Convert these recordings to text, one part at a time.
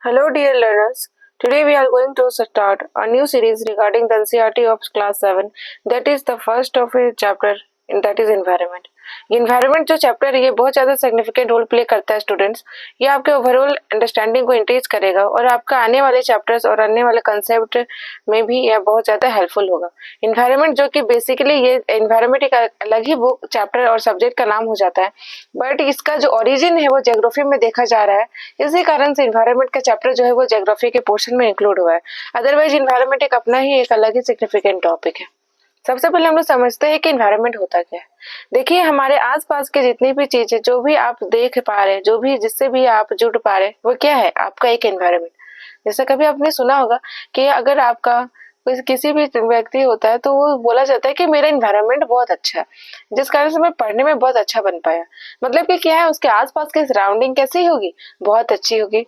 Hello, dear learners. Today we are going to start a new series regarding the NCERT of class 7. That is the first of a chapter, that is environment. Environment जो chapter है ये बहुत ज़्यादा significant role play करता है students. ये आपके overall understanding को इंक्रीज करेगा और आपका आने वाले चैप्टर्स और आने वाले कंसेप्ट में भी यह बहुत ज़्यादा हेल्पफुल होगा। इन्वायरमेंट जो कि बेसिकली ये इन्वायरमेंट एक अलग ही बुक चैप्टर और सब्जेक्ट का नाम हो जाता है, बट इसका जो ओरिजिन है वो ज्योग्राफी में देखा जा रहा है। इसी कारण से इन्वायरमेंट का चैप्टर जो है वो ज्योग्राफी के पोर्शन में इंक्लूड हुआ है। अदरवाइज इन्वायरमेंट एक अपना ही एक अलग ही सिग्निफिकेंट टॉपिक है। सबसे पहले हम लोग समझते हैं कि इन्वायरमेंट होता क्या है। देखिए, हमारे आसपास के जितनी भी चीजें जो भी आप देख पा रहे हैं, जो भी जिससे भी आप जुड़ पा रहे हैं, वो क्या है? आपका एक इन्वायरमेंट। जैसे कभी आपने सुना होगा कि अगर आपका किसी भी व्यक्ति होता है तो वो बोला जाता है कि मेरा इन्वायरमेंट बहुत अच्छा है, जिस कारण से मैं पढ़ने में बहुत अच्छा बन पाया। मतलब कि क्या है, उसके आसपास की सराउंडिंग कैसी होगी? बहुत अच्छी होगी।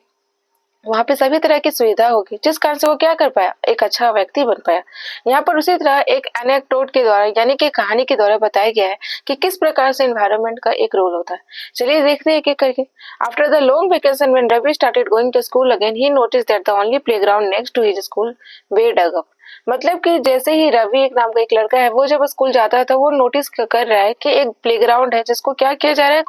वहां पे सभी तरह की सुविधा होगी, जिस कारण से वो क्या कर पाया? एक अच्छा व्यक्ति बन पाया। यहाँ पर उसी तरह एक एनेक्डोट के द्वारा यानी कि कहानी के द्वारा बताया गया है कि किस प्रकार से एनवायरनमेंट का एक रोल होता है। चलिए देखते हैं एक एक करके। After the long vacation when Ravi started going to school again he noticed that the only playground next to his school was dug up. मतलब कि जैसे ही रवि एक नाम का एक लड़का है, वो जब स्कूल जाता है तो वो नोटिस कर रहा है कि एक प्लेग्राउंड है जिसको क्या किया जा रहा है?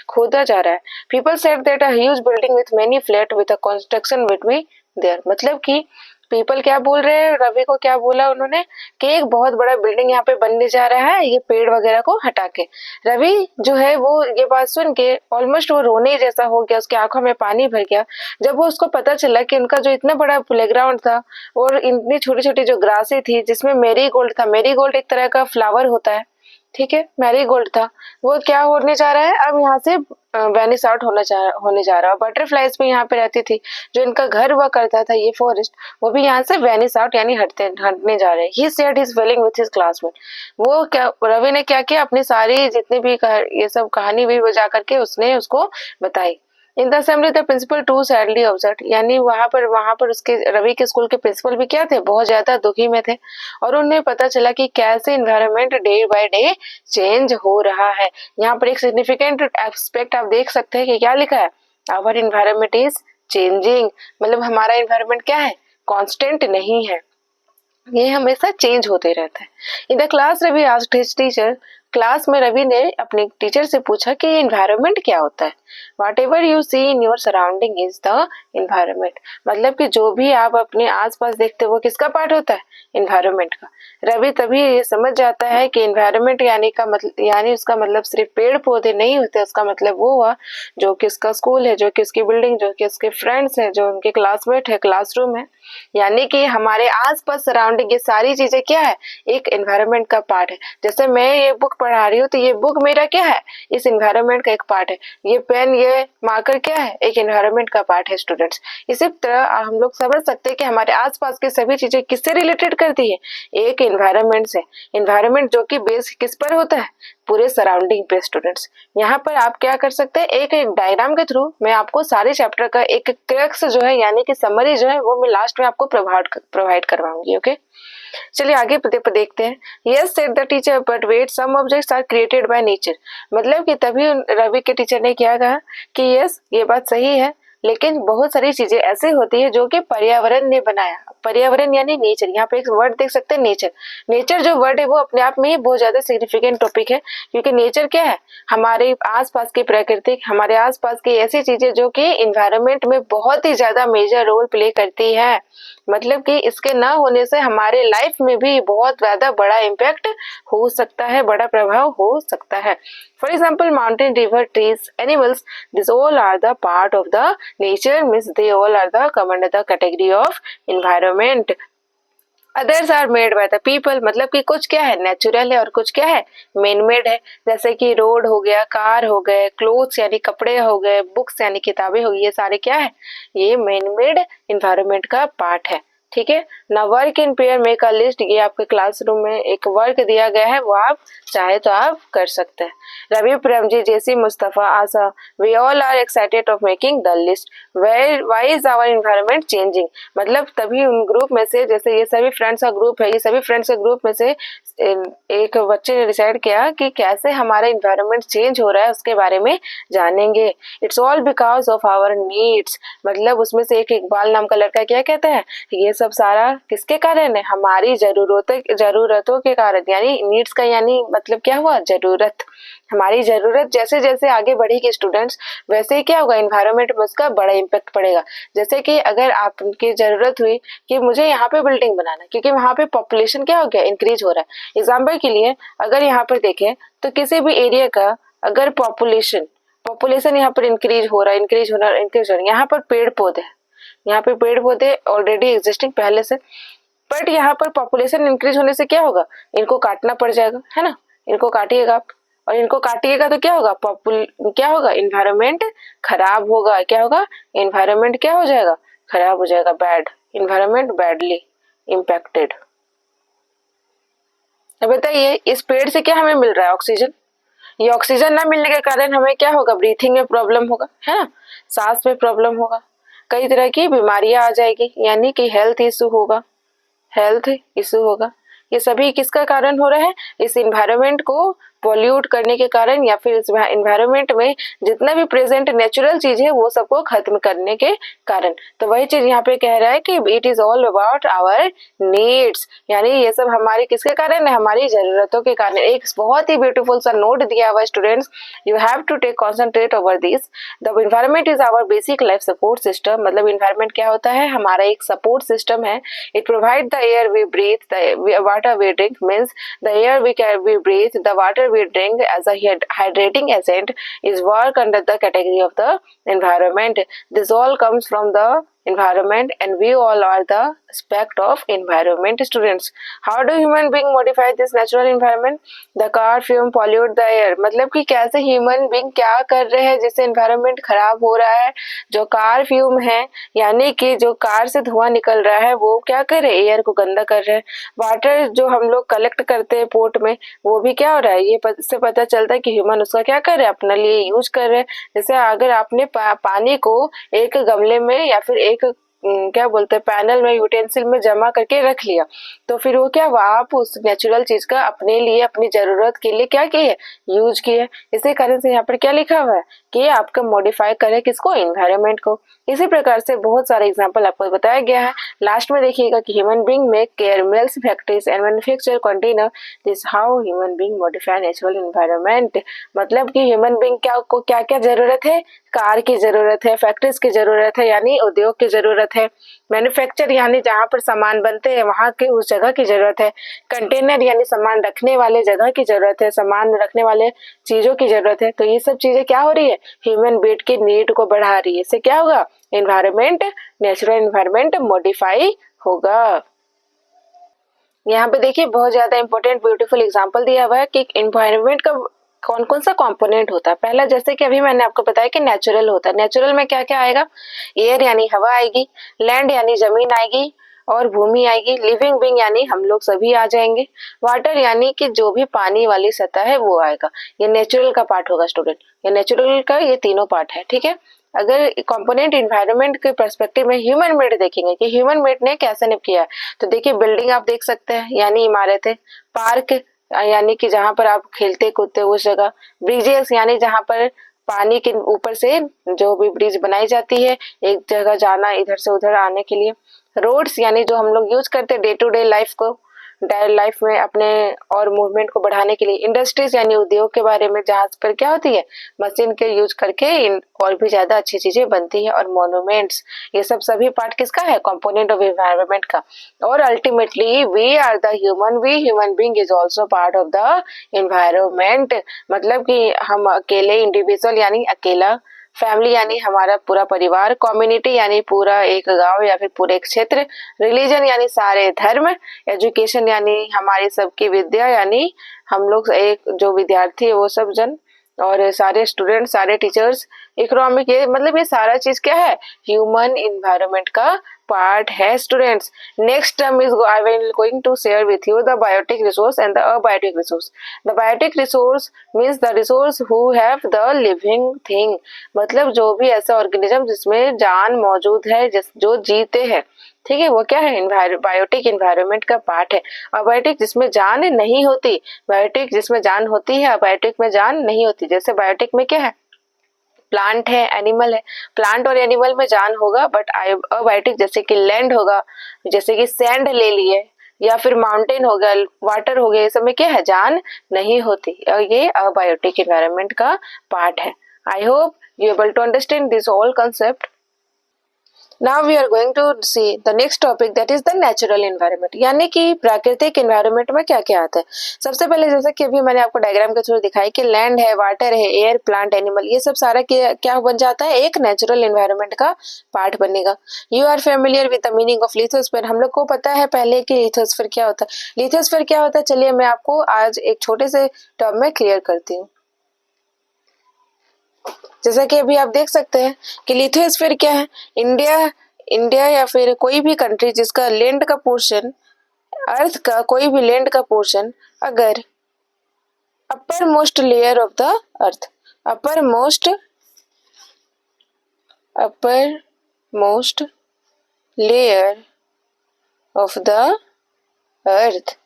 खोदा जा रहा है। People said that a huge building with many flat with a construction between their. मतलब कि पीपल क्या बोल रहे हैं? रवि को क्या बोला उन्होंने कि एक बहुत बड़ा बिल्डिंग यहाँ पे बनने जा रहा है, ये पेड़ वगैरह को हटा के। रवि जो है वो ये बात सुन के ऑलमोस्ट वो रोने जैसा हो गया, उसकी आंखों में पानी भर गया जब वो उसको पता चला कि उनका जो इतना बड़ा प्लेग्राउंड था और इतनी छोटी छोटी जो ग्रासें थी जिसमें मेरीगोल्ड था। मेरीगोल्ड एक तरह का फ्लावर होता है, ठीक है, मैरीगोल्ड था। वो क्या होने जा रहा है? अब यहाँ से वेनिस आउट होने जा रहा है। बटरफ्लाइज भी यहाँ पे रहती थी, जो इनका घर हुआ करता था ये फॉरेस्ट, वो भी यहाँ से वेनिस आउट यानी हटने जा रहे हैं। He shared his feeling with his classmate. वो क्या, रवि ने क्या किया? अपनी सारी जितनी भी ये सब कहानी भी वो जा करके उसने उसको बताई। In the assembly the principal too sadly observe. यानी वहां पर उसके रवि के स्कूल के प्रिंसिपल भी क्या थे? बहुत ज्यादा दुखी में थे और उन्हें पता चला कि कैसे environment day by day change हो रहा है। यहाँ पर एक सिग्निफिकेंट एस्पेक्ट आप देख सकते हैं कि क्या लिखा है? Our environment is changing. मतलब हमारा इन्वायरमेंट क्या है? कांस्टेंट नहीं है, ये हमेशा चेंज होते रहता है। In the class Ravi asked his teacher. Class में रवि ने अपने टीचर से पूछा कि इन्वायरमेंट क्या होता है। Whatever you see in your surrounding is the environment. मतलब कि जो भी आप अपने आसपास देखते हो वो किसका पार्ट होता है? इन्वायरमेंट का। रवि तभी ये समझ जाता है कि इन्वायरमेंट यानी उसका मतलब सिर्फ पेड़ पौधे नहीं होते। उसका मतलब वो हुआ जो कि उसका स्कूल है, जो कि उसकी बिल्डिंग, जो कि उसके फ्रेंड्स है, जो उनके क्लासमेट है, क्लासरूम है। यानी कि हमारे आसपास सराउंडिंग ये सारी चीजें क्या है? एक एनवायरनमेंट का पार्ट है। जैसे मैं ये बुक पढ़ा रही हूँ तो ये बुक मेरा क्या है? इस एनवायरनमेंट का एक पार्ट है। ये पेन, ये मार्कर क्या है? एक एनवायरनमेंट का पार्ट है स्टूडेंट्स। इसी तरह हम लोग समझ सकते हैं कि हमारे आसपास की सभी चीजें किससे रिलेटेड करती है? एक एनवायरनमेंट से। एनवायरनमेंट जो कि बेस किस पर होता है? पूरे सराउंडिंग पे स्टूडेंट्स। यहाँ पर आप क्या कर सकते हैं? एक एक डायग्राम के थ्रू मैं आपको सारे चैप्टर का एक क्रक्स जो है यानी कि समरी जो है वो मैं लास्ट में आपको प्रोवाइड करवाऊंगी। ओके, चलिए आगे देखते हैं। Yes said the teacher, but wait some objects are created by nature. मतलब कि तभी रवि के टीचर ने क्या कहा कि यस ये बात सही है, लेकिन बहुत सारी चीजें ऐसी होती है जो कि पर्यावरण ने बनाया। पर्यावरण यानी नेचर। यहाँ पे एक वर्ड देख सकते हैं, नेचर। नेचर जो वर्ड है वो अपने आप में ही बहुत ज्यादा सिग्निफिकेंट टॉपिक है, क्योंकि नेचर क्या है? हमारे आसपास की प्राकृतिक, हमारे आसपास की ऐसी चीजें जो कि इन्वायरमेंट में बहुत ही ज्यादा मेजर रोल प्ले करती है। मतलब कि इसके ना होने से हमारे लाइफ में भी बहुत ज्यादा बड़ा इम्पैक्ट हो सकता है, बड़ा प्रभाव हो सकता है। For example mountain, river, trees, animals, this all are the part of the nature, means they all are the come under the category of environment. Others are made by the people. मतलब कि कुछ क्या है? Natural है और कुछ क्या है? मेन मेड है। जैसे कि रोड हो गया, कार हो गए, क्लोथ्स यानी कपड़े हो गए, बुक्स यानी किताबें हो गई, ये सारे क्या है? ये मेन मेड इन्वायरमेंट का पार्ट है। ठीक है ना। Work in pair make a list, ये आपके क्लासरूम में एक वर्क दिया गया है, वो आप चाहे तो आप कर सकते हैं। Ravi, Premji, Jessie, Mustafa, Asha, we all are excited of making the list. Where why is our environment changing, मतलब तभी उन ग्रुप में से, जैसे ये सभी फ्रेंड्स का ग्रुप है, ये सभी फ्रेंड्स के ग्रुप में से एक बच्चे ने डिसाइड किया कि कैसे हमारा एनवायरनमेंट चेंज हो रहा है उसके बारे में जानेंगे। It's all because of our needs, मतलब उसमें से एक इकबाल नाम का लड़का क्या कहता है, ये सब सारा किसके कारण है, हमारी जरूरतों के कारण, यानी नीड्स का यानी मतलब क्या हुआ, जरूरत। हमारी जरूरत जैसे जैसे आगे बढ़ेगी स्टूडेंट्स, वैसे ही क्या होगा, एनवायरनमेंट में उसका बड़ा इम्पैक्ट पड़ेगा। जैसे कि अगर आपकी जरूरत हुई कि मुझे यहाँ पे बिल्डिंग बनाना, क्योंकि वहाँ पे पॉपुलेशन क्या हो गया, इंक्रीज हो रहा है। एग्जाम्पल के लिए अगर यहाँ पर देखें तो किसी भी एरिया का अगर पॉपुलेशन यहाँ पर इंक्रीज हो रहा है, यहाँ पर पेड़ पौधे, यहाँ पे पेड़ पौधे ऑलरेडी एग्जिस्टिंग पहले से, बट यहाँ पर पॉपुलेशन इंक्रीज होने से क्या होगा, इनको काटना पड़ जाएगा, है ना। इनको काटिएगा आप, और इनको काटिएगा तो क्या होगा, क्या होगा, इन्वायरमेंट खराब होगा। क्या होगा, इन्वायरमेंट क्या हो जाएगा, खराब हो जाएगा, बैड इन्वायरमेंट, बैडली इम्पैक्टेड। अब बताइए इस पेड़ से क्या हमें मिल रहा है, ऑक्सीजन। ये ऑक्सीजन ना मिलने के कारण हमें क्या होगा, ब्रीथिंग में प्रॉब्लम होगा, है ना, सांस में प्रॉब्लम होगा, कई तरह की बीमारियां आ जाएगी, यानी कि हेल्थ इशू होगा। ये सभी किसका कारण हो रहा है, इस इन्वायरमेंट को पॉल्यूट करने के कारण, या फिर इस इन्वायरमेंट में जितना भी प्रेजेंट नेचुरल चीज है वो सबको खत्म करने के कारण। तो वही चीज यहाँ पे कह रहा है कि it is all about our needs, यानी ये सब हमारे किसके कारण है, हमारी जरूरतों के कारण। एक बहुत ही ब्यूटीफुल सा नोट दिया हुआ students, you have to take concentrate over this. The environment is our basic life support system, मतलब इन्वायरमेंट क्या होता है, हमारा एक सपोर्ट सिस्टम है। It provide the air we breathe, the water we drink, means the air we breathe, the water we drink as a hydrating agent is work under the category of the environment. This all comes from the environment and we all are the aspect of environment. Students, how do human being modify this natural environment? The car fume pollute the air, मतलब कि कैसे human being क्या कर रहे हैं जिससे environment खराब हो रहा है। जो कार फ्यूम है, यानी कि जो कार से धुआं निकल रहा है, वो क्या कर रहे हैं, एयर को गंदा कर रहे हैं। वाटर जो हम लोग कलेक्ट करते हैं पोर्ट में, वो भी क्या हो रहा है, ये इससे पता चलता है कि ह्यूमन उसका क्या कर रहे हैं, अपने लिए यूज कर रहे हैं। जैसे अगर आपने पानी को एक गमले में या फिर एक क्या बोलते हैं पैनल में, यूटेंसिल में जमा करके रख लिया, तो फिर वो क्या हुआ, आप उस नेचुरल चीज का अपने लिए, अपनी जरूरत के लिए क्या किए, यूज किए। इसी कारण से यहाँ पर क्या लिखा हुआ है कि आपका मॉडिफाई करे किसको, एनवायरनमेंट को। इसी प्रकार से बहुत सारे एग्जांपल आपको बताया गया है। लास्ट में देखिएगा कि human being make care mills factories and manufacture container, this how human being modify natural environment. मतलब कि ह्यूमन बीइंग को क्या क्या जरूरत है, कार की जरूरत है, फैक्ट्रीज की जरूरत है यानी उद्योग की जरूरत है, मैन्युफैक्चर यानी जहाँ पर सामान बनते हैं वहां के उस जगह की जरूरत है, कंटेनर यानी सामान रखने वाले जगह की जरूरत है, सामान रखने वाले चीजों की जरूरत है। तो ये सब चीजें क्या हो रही है, ह्यूमन बीइंग की नीड को बढ़ा रही है। इससे क्या होगा, एनवायरनमेंट, नेचुरल एनवायरनमेंट मॉडिफाई होगा। यहाँ पे देखिए बहुत ज्यादा इंपॉर्टेंट ब्यूटीफुल एग्जांपल दिया हुआ है कि एनवायरनमेंट का कौन कौन सा कंपोनेंट होता है। पहला जैसे कि अभी मैंने आपको बताया कि नेचुरल होता है। नेचुरल में क्या क्या आएगा, एयर यानी हवा आएगी, लैंड यानी जमीन आएगी, और भूमि आएगी, लिविंग बीइंग यानी हम लोग सभी आ जाएंगे, वाटर यानी कि जो भी पानी वाली सतह है वो आएगा। ये नेचुरल का पार्ट होगा स्टूडेंट, ये नेचुरल का ये तीनों पार्ट है, ठीक है। अगर कंपोनेंट इन्वायरमेंट के पर्सपेक्टिव में ह्यूमन मेड देखेंगे कि ह्यूमन मेड ने कैसे निप किया है, तो देखिए बिल्डिंग आप देख सकते हैं यानी इमारतें, पार्क यानी कि जहाँ पर आप खेलते कूदते उस जगह, ब्रिजेस यानी जहाँ पर पानी के ऊपर से जो भी ब्रिज बनाई जाती है एक जगह जाना, इधर से उधर आने के लिए, रोड्स यानी जो हम लोग यूज करते डे टू डे लाइफ को, डेली लाइफ में अपने और मूवमेंट को बढ़ाने के लिए, इंडस्ट्रीज यानी उद्योग के बारे में जहाँ पर क्या होती है मशीन के यूज करके और भी ज्यादा अच्छी चीजें बनती है, और मॉन्यूमेंट्स, ये सब सभी पार्ट किसका है, कंपोनेंट ऑफ एनवायरनमेंट का। और ultimately we are the human being is also part of the environment. मतलब कि हम अकेले इंडिविजुअल यानी अकेला, फैमिली यानी हमारा पूरा परिवार, कम्युनिटी यानी पूरा एक गांव या फिर पूरे एक क्षेत्र, रिलीजन यानी सारे धर्म, एजुकेशन यानी हमारी सबकी विद्या यानी हम लोग एक जो विद्यार्थी है वो सब जन, और सारे स्टूडेंट, सारे टीचर्स, इकोनॉमिक, ये मतलब ये सारा चीज क्या है, ह्यूमन इन्वायरमेंट का पार्ट है students. Next term is I will going to share with you the biotic resource and the abiotic resource. The biotic resource means the resource who have the living thing, मतलब जो भी ऐसा organism जिसमें जान मौजूद है, जो जीते हैं, ठीक है, वो क्या है, बायोटिक इन्वायरमेंट का पार्ट है. अबायोटिक जिसमें जान नहीं होती, बायोटिक जिसमें जान होती है, अबायोटिक में जान नहीं होती. जैसे बायोटिक में क्या है, प्लांट है, एनिमल है, प्लांट और एनिमल में जान होगा, बट अबायोटिक जैसे कि लैंड होगा, जैसे कि सैंड ले लिए, या फिर माउंटेन हो गया, वाटर हो गया, ये सब में क्या है, जान नहीं होती, और ये अबायोटिक एनवायरनमेंट का पार्ट है. I hope you able to understand this whole concept. Now we are going to see the next topic, that is the natural environment, यानी कि प्राकृतिक environment में क्या क्या आता है. सबसे पहले जैसे कि अभी मैंने आपको डायग्राम के थ्रू दिखाई कि लैंड है, वाटर है, एयर, प्लांट, एनिमल, ये सब सारा क्या बन जाता है, एक नेचुरल एनवायरनमेंट का पार्ट बनेगा. You are familiar with the meaning of lithosphere. हम लोग को पता है पहले कि लिथोस्फीयर क्या होता है. लिथोस्फीयर क्या होता है, चलिए मैं आपको आज एक छोटे से टर्म में क्लियर करती हूँ. जैसा कि अभी आप देख सकते हैं कि लिथोस्फीयर क्या है, इंडिया या फिर कोई भी कंट्री जिसका लैंड का पोर्शन, अर्थ का कोई भी लैंड का पोर्शन अगर upper most layer of the earth, upper most layer of the earth,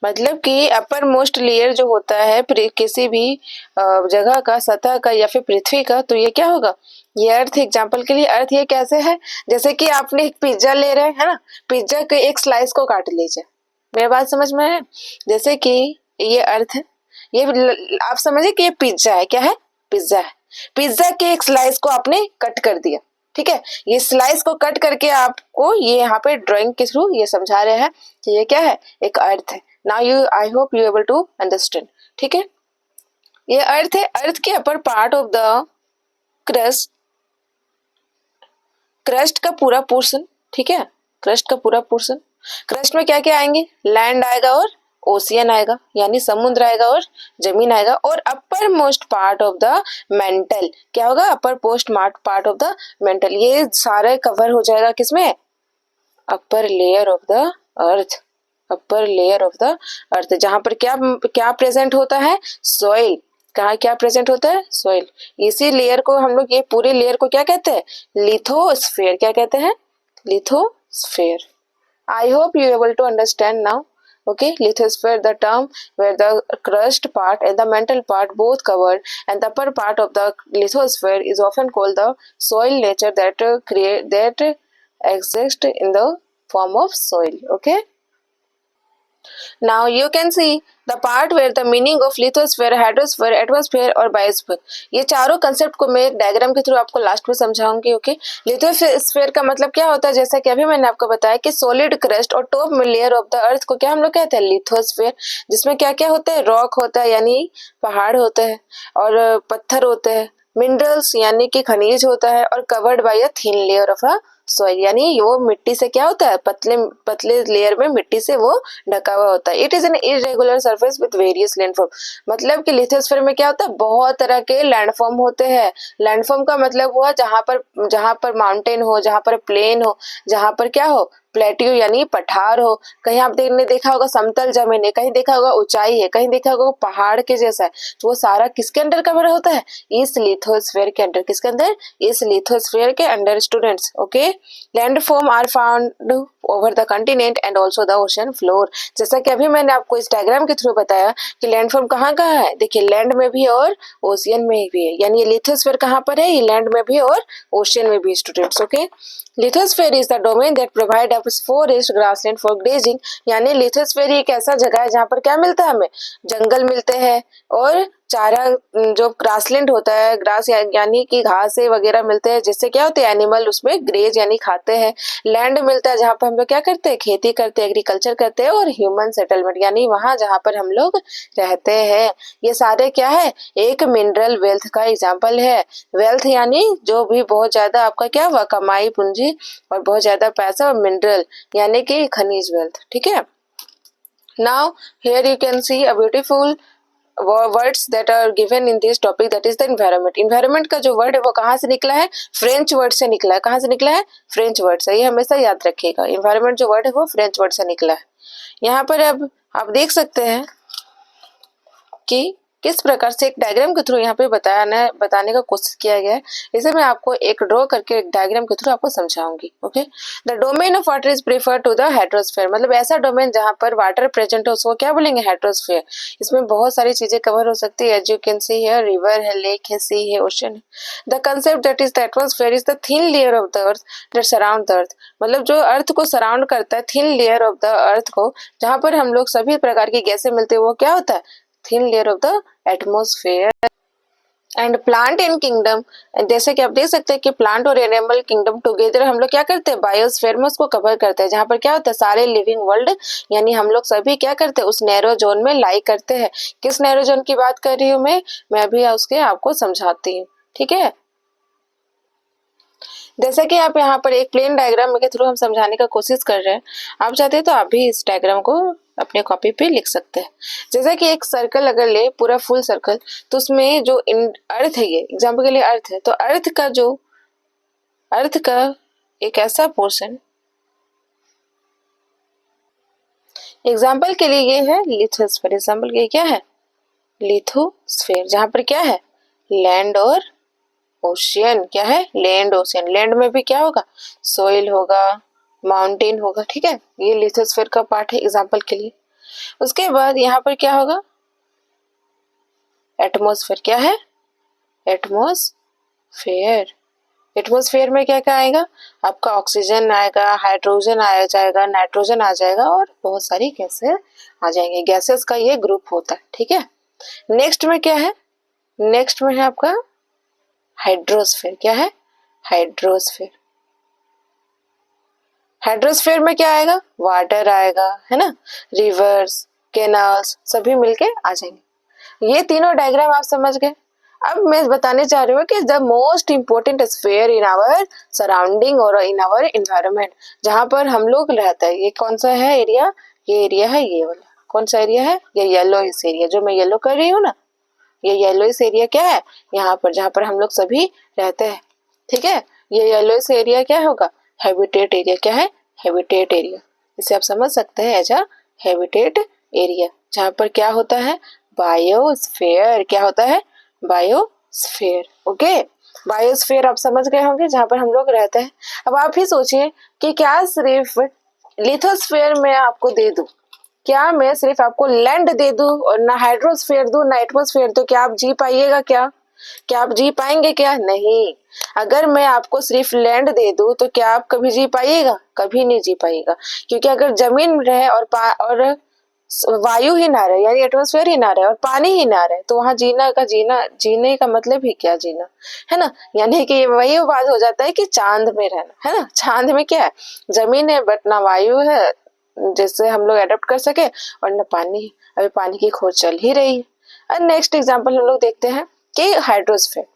मतलब कि अपर मोस्ट लेयर जो होता है किसी भी जगह का, सतह का या फिर पृथ्वी का, तो ये क्या होगा, ये अर्थ. एग्जांपल के लिए अर्थ ये कैसे है, जैसे कि आपने एक पिज्जा ले रहे हैं ना, पिज्जा के एक स्लाइस को काट लीजिए, मेरी बात समझ में है. जैसे कि ये अर्थ है, ये आप समझिए कि ये पिज्जा है, क्या है, पिज्जा है. पिज्जा के एक स्लाइस को आपने कट कर दिया, ठीक है, ये स्लाइस को कट करके आपको ये यहाँ पे ड्राइंग के थ्रू ये समझा रहे हैं कि ये क्या है, एक अर्थ है. Now I hope you able to understand. ठीक है, ये अर्थ है, अर्थ के upper part of the crust का पूरा पोर्शन, ठीक है, क्रस्ट का पूरा पोर्शन. क्रस्ट में क्या क्या आएंगे, लैंड आएगा और ओशियन आएगा, यानी समुद्र आएगा और जमीन आएगा. और upper most part of the mental, क्या होगा, upper most part of the mental, ये सारे कवर हो जाएगा किसमें, upper layer of the earth, upper layer of the अर्थ, जहां पर क्या क्या प्रेजेंट होता है, सॉइल. कहाँ क्या प्रेजेंट होता है, सॉइल. इसी लेयर को हम लोग, ये पूरे लेयर को क्या कहते हैं, लिथोस्फीयर. क्या कहते हैं, lithosphere. I hope you able to understand now. Okay, lithosphere, the term where the crust part and the mantle part both covered, and the upper part of the lithosphere is often called the soil nature that exists in the form of soil. Okay. Now you can see the part where the meaning of lithosphere, hydrosphere, atmosphere और biosphere, ये चारों concept को मैं एक diagram के through आपको last में समझाऊंगी. Okay, lithosphere का मतलब क्या होता है, जैसा कि अभी मैंने आपको बताया कि सॉलिड क्रस्ट और top layer of the earth को क्या हम लोग कहते हैं, लिथोस्फीयर, जिसमें क्या क्या होता है, रॉक होता है यानी पहाड़ होते हैं, और पत्थर होते हैं, मिनरल्स यानी कि खनिज होता है, और covered by a thin layer of a soil, यानी वो मिट्टी से क्या होता है, पतले पतले लेयर में मिट्टी से वो ढका हुआ होता है. It is an irregular surface with various landform, मतलब कि लिथोस्फीयर में क्या होता है, बहुत तरह के लैंडफॉर्म होते हैं. लैंडफॉर्म का मतलब हुआ जहां पर माउंटेन हो, जहां पर प्लेन हो, जहां पर क्या हो, प्लेट्यू यानी पठार हो. कहीं आप देखा होगा समतल जमीन है, कहीं देखा होगा ऊंचाई है, कहीं देखा होगा पहाड़ के जैसा है, तो वो सारा किसके अंडर कवर होता है, इस लिथोस्फीयर के अंडर. किसके अंदर, इस लिथोस्फीयर के under students. Okay, landform are found over the continent and also the ocean floor. जैसा कि अभी मैंने आपको इस डायग्राम के थ्रू बताया कि लैंडफॉर्म कहाँ कहाँ है, देखिए लैंड में भी और ओशियन में भी है, यानी ये लिथोस्फीयर कहाँ पर है, ये लैंड में भी और ओशियन में भी students. Okay, lithosphere is the domain that provide a forest grassland for grazing, यानी लिथोस्फीयर एक ऐसा जगह है जहाँ पर क्या मिलता है, हमें जंगल मिलते हैं और चारा, जो ग्रासलैंड होता है, ग्रास यानी कि घास वगैरह मिलते हैं, जिससे क्या होते हैं, एनिमल उसमें ग्रेज यानी खाते हैं. लैंड मिलता है जहाँ पर हम लोग क्या करते हैं, खेती करते हैं, एग्रीकल्चर करते हैं, और ह्यूमन सेटलमेंट यानी वहां जहाँ पर हम लोग रहते हैं. ये सारे क्या है, एक मिनरल वेल्थ का एग्जाम्पल है. वेल्थ यानी जो भी बहुत ज्यादा आपका क्या हुआ, कमाई पूंजी और बहुत ज्यादा पैसा, और मिनरल यानी कि खनिज वेल्थ. ठीक है, now here you can C a beautiful words that are given in this topic, that is the environment. environment का जो word है वो कहाँ से निकला है? फ्रेंच वर्ड से निकला है. कहाँ से निकला है? फ्रेंच वर्ड से. ये हमेशा याद रखिएगा. environment जो word है वो फ्रेंच वर्ड से निकला है. यहाँ पर अब आप देख सकते हैं कि किस प्रकार से एक डायग्राम के थ्रू यहाँ पे बताने का कोशिश किया गया है. इसे मैं आपको एक ड्रॉ करके एक डायग्राम के थ्रू आपको समझाऊंगी. Okay. The domain of water is prefer to the hydrosphere. मतलब ऐसा डोमेन जहाँ पर वाटर प्रेजेंट हो उसको क्या बोलेंगे? हेड्रोस्फेयर. इसमें बहुत सारी चीजें कवर हो सकती है. As you can see here, river है, लेक है, सी है, ओशन है. The concept that is the atmosphere is the thin layer of the earth that surround the earth. मतलब जो अर्थ को सराउंड करता है, thin layer of the earth को, जहाँ पर हम लोग सभी प्रकार की गैसें मिलती है, वो क्या होता है? thin layer of the atmosphere. And plant in kingdom, जैसे कि आप देख सकते हैं कि प्लांट और एनिमल किंगडम टुगेदर हम लोग क्या करते हैं? बायोस्फीयर में उसको कवर करते हैं, जहाँ पर क्या होता है? सारे लिविंग वर्ल्ड यानी हम लोग सभी क्या करते हैं? उस नैरो जोन में लाई करते हैं. किस नैरो जोन की बात कर रही हूँ मैं अभी उसके आपको समझाती हूँ. ठीक है. जैसे कि आप यहाँ पर एक प्लेन डायग्राम के थ्रू हम समझाने का कोशिश कर रहे हैं. आप चाहते हैं तो आप भी इस डायग्राम को अपने कॉपी पे लिख सकते हैं. जैसे कि एक सर्कल अगर ले, पूरा फुल सर्कल, तो उसमें जो अर्थ है, ये एग्जाम्पल के लिए अर्थ है, तो अर्थ का एक ऐसा पोर्शन, एग्जाम्पल के लिए ये है लिथोस्फीयर. एग्जाम्पल के लिए क्या है? लिथोस्फीयर. जहां पर क्या है? लैंड और ओशियन. क्या है? Land, ocean. लैंड में भी क्या होगा? सोइल होगा, माउंटेन होगा. ठीक है. ये लिथोस्फीयर का पार्ट है एग्जाम्पल के लिए. उसके बाद यहाँ पर क्या होगा? एटमॉस्फेयर. क्या है? एटमॉस्फेयर. एटमॉस्फेयर में क्या क्या आएगा? आपका ऑक्सीजन आएगा, हाइड्रोजन आ जाएगा, नाइट्रोजन आ जाएगा और बहुत सारी गैसें आ जाएंगे. गैसेस का ये ग्रुप होता है. ठीक है. नेक्स्ट में क्या है? नेक्स्ट में है आपका हाइड्रोस्फेयर. क्या है? हाइड्रोस्फेयर. हाइड्रोस्फेयर में क्या आएगा? वाटर आएगा, है ना. रिवर्स, कैनाल्स सभी मिलके आ जाएंगे. ये तीनों डायग्राम आप समझ गए. अब मैं बताने जा रही हूँ कि the most important sphere in our surrounding और इन आवर इन्वायरमेंट, जहां पर हम लोग रहते हैं. ये कौन सा है एरिया? ये एरिया है ये वाला. कौन सा एरिया है? ये येलो इस एरिया, जो मैं येलो कर रही हूँ ना, ये येलो इस एरिया क्या है? यहाँ पर जहाँ पर हम लोग सभी रहते हैं. ठीक है. ये येलो इस एरिया क्या होगा? Habitat area. क्या है? Habitat area. इसे आप समझ सकते हैं एज अ हैबिटेट एरिया, जहाँ पर क्या होता है? बायोस्फीयर. क्या होता है? बायोस्फीयर. ओके. बायोस्फीयर आप समझ गए होंगे, जहाँ पर हम लोग रहते हैं. अब आप ही सोचिए कि क्या सिर्फ लिथोस्फीयर में आपको दे दूं, क्या मैं सिर्फ आपको लैंड दे दूं और ना हाइड्रोस्फीयर दूं ना एटमॉस्फेयर, तो क्या आप जी पाइएगा? क्या आप जी पाएंगे? क्या नहीं. अगर मैं आपको सिर्फ लैंड दे दूं तो क्या आप कभी जी पाइएगा? कभी नहीं जी पाइएगा. क्योंकि अगर जमीन रहे और वायु ही ना रहे, यानी एटमॉस्फेयर ही ना रहे और पानी ही ना रहे, तो वहां जीने का मतलब ही क्या? जीना, है ना. यानी कि वही बात हो जाता है कि चांद में रहना, है ना. चांद में क्या है? जमीन है बट ना वायु है जिससे हम लोग अडॉप्ट कर सके, और न पानी है. अभी पानी की खोज चल ही रही है. और नेक्स्ट एग्जांपल हम लोग देखते हैं कि हाइड्रोस्फीयर.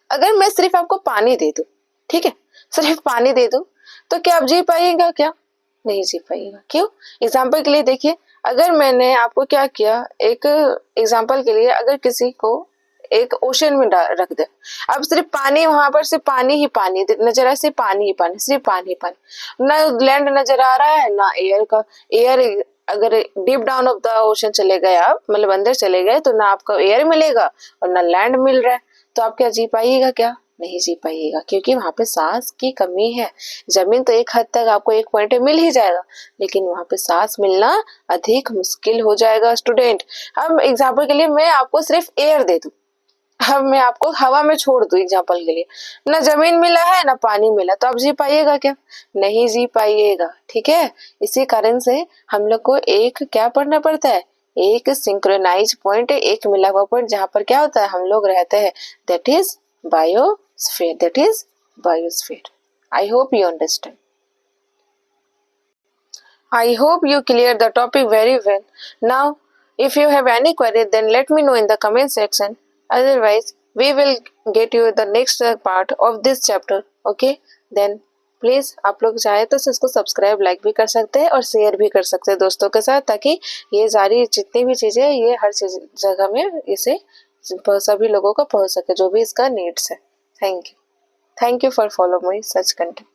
अगर मैं सिर्फ आपको पानी दे दूं, ठीक है, सिर्फ पानी दे दूं, तो क्या आप जी पाइएगा? क्या नहीं जी पाइएगा. क्यों? एग्जांपल के लिए देखिए, अगर मैंने आपको क्या किया, एक एग्जांपल के लिए अगर किसी को एक ओशन में रख दे, अब सिर्फ पानी, वहां पर सिर्फ पानी ही पानी नजर आए, सिर्फ पानी ही पानी, सिर्फ पानी ही पानी, ना लैंड नजर आ रहा है ना एयर का. एयर अगर deep down of the ocean चले गए आप, मतलब अंदर चले गए, तो ना आपको एयर मिलेगा और ना लैंड मिल रहा है, तो आप क्या जी पाइएगा? क्या नहीं जी पाइएगा. क्योंकि वहां पे सांस की कमी है. जमीन तो एक हद तक आपको एक पॉइंट पे मिल ही जाएगा, लेकिन वहां पे सांस मिलना अधिक मुश्किल हो जाएगा स्टूडेंट. अब एग्जाम्पल के लिए मैं आपको सिर्फ एयर दे दूं, अब मैं आपको हवा में छोड़ दूं एग्जाम्पल के लिए, ना जमीन मिला है ना पानी मिला, तो आप जी पाइएगा? क्या नहीं जी पाइएगा. ठीक है. इसी कारण से हम लोग को एक क्या पढ़ना पड़ता है? एक सिंक्रोनाइज पॉइंट, एक मिला हुआ पॉइंट, जहां पर क्या होता है? हम लोग रहते हैं. That is biosphere. That is biosphere. I hope you understand. I hope you cleared the topic very well. Now, if you have any query, then let me know in the comment section. Otherwise, we will get you the next part of this chapter. Okay? Then, please आप लोग चाहे तो इसको subscribe like भी कर सकते हैं और शेयर भी कर सकते हैं दोस्तों के साथ, ताकि ये सारी जितनी भी चीज़ें ये हर चीज़ जगह में इसे सभी लोगों को पहुंच सके जो भी इसका नीड्स है। Thank you for follow my such content.